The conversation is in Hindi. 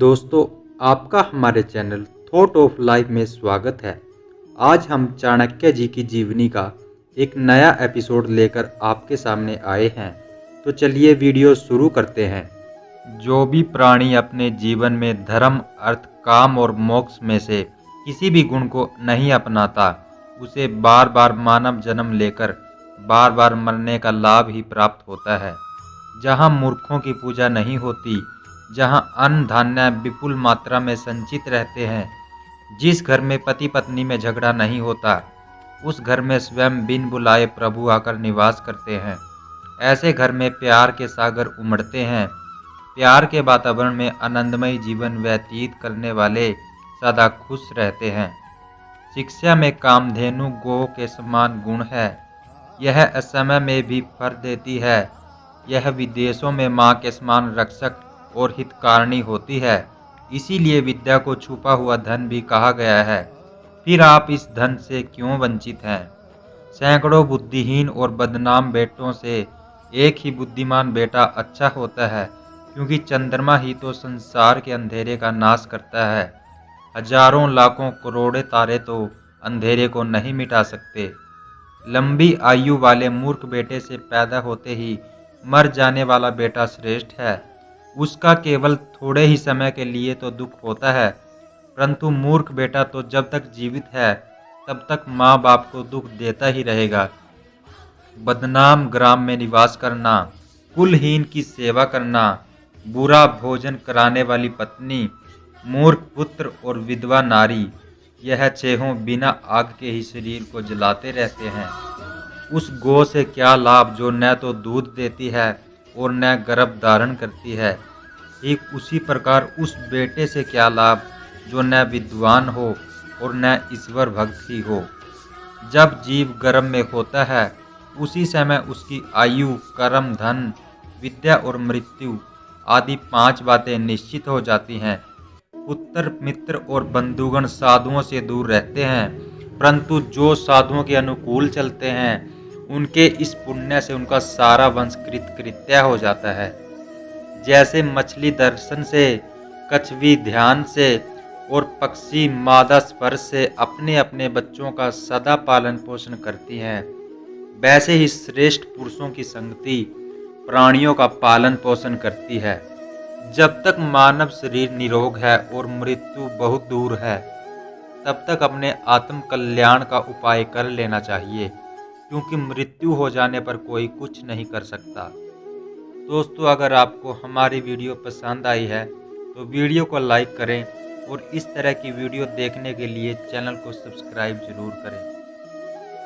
दोस्तों, आपका हमारे चैनल थॉट ऑफ लाइफ में स्वागत है। आज हम चाणक्य जी की जीवनी का एक नया एपिसोड लेकर आपके सामने आए हैं। तो चलिए वीडियो शुरू करते हैं। जो भी प्राणी अपने जीवन में धर्म, अर्थ, काम और मोक्ष में से किसी भी गुण को नहीं अपनाता, उसे बार बार मानव जन्म लेकर बार बार मरने का लाभ ही प्राप्त होता है। जहाँ मूर्खों की पूजा नहीं होती, जहाँ अन्न धान्य विपुल मात्रा में संचित रहते हैं, जिस घर में पति पत्नी में झगड़ा नहीं होता, उस घर में स्वयं बिन बुलाए प्रभु आकर निवास करते हैं। ऐसे घर में प्यार के सागर उमड़ते हैं। प्यार के वातावरण में आनंदमय जीवन व्यतीत करने वाले सदा खुश रहते हैं। शिक्षा में कामधेनु गो के समान गुण है। यह असमय में भी फल देती है। यह विदेशों में माँ के समान रक्षक और हितकारिणी होती है। इसीलिए विद्या को छुपा हुआ धन भी कहा गया है। फिर आप इस धन से क्यों वंचित हैं? सैकड़ों बुद्धिहीन और बदनाम बेटों से एक ही बुद्धिमान बेटा अच्छा होता है, क्योंकि चंद्रमा ही तो संसार के अंधेरे का नाश करता है। हजारों लाखों करोड़ों तारे तो अंधेरे को नहीं मिटा सकते। लंबी आयु वाले मूर्ख बेटे से पैदा होते ही मर जाने वाला बेटा श्रेष्ठ है। उसका केवल थोड़े ही समय के लिए तो दुख होता है, परंतु मूर्ख बेटा तो जब तक जीवित है तब तक माँ बाप को दुख देता ही रहेगा। बदनाम ग्राम में निवास करना, कुलहीन की सेवा करना, बुरा भोजन कराने वाली पत्नी, मूर्ख पुत्र और विधवा नारी, यह छहों बिना आग के ही शरीर को जलाते रहते हैं। उस गौ से क्या लाभ जो न तो दूध देती है और न गर्भ धारण करती है। ठीक उसी प्रकार उस बेटे से क्या लाभ जो न विद्वान हो और न ईश्वर भक्त ही हो। जब जीव गर्भ में होता है, उसी समय उसकी आयु, कर्म, धन, विद्या और मृत्यु आदि 5 बातें निश्चित हो जाती हैं। पुत्र, मित्र और बंधुगण साधुओं से दूर रहते हैं, परंतु जो साधुओं के अनुकूल चलते हैं, उनके इस पुण्य से उनका सारा वंश कृत्य हो जाता है। जैसे मछली दर्शन से, कछुआ ध्यान से और पक्षी मादा स्पर्श से अपने अपने बच्चों का सदा पालन पोषण करती हैं, वैसे ही श्रेष्ठ पुरुषों की संगति प्राणियों का पालन पोषण करती है। जब तक मानव शरीर निरोग है और मृत्यु बहुत दूर है, तब तक अपने आत्म कल्याण का उपाय कर लेना चाहिए, क्योंकि मृत्यु हो जाने पर कोई कुछ नहीं कर सकता। दोस्तों, अगर आपको हमारी वीडियो पसंद आई है तो वीडियो को लाइक करें और इस तरह की वीडियो देखने के लिए चैनल को सब्सक्राइब जरूर करें।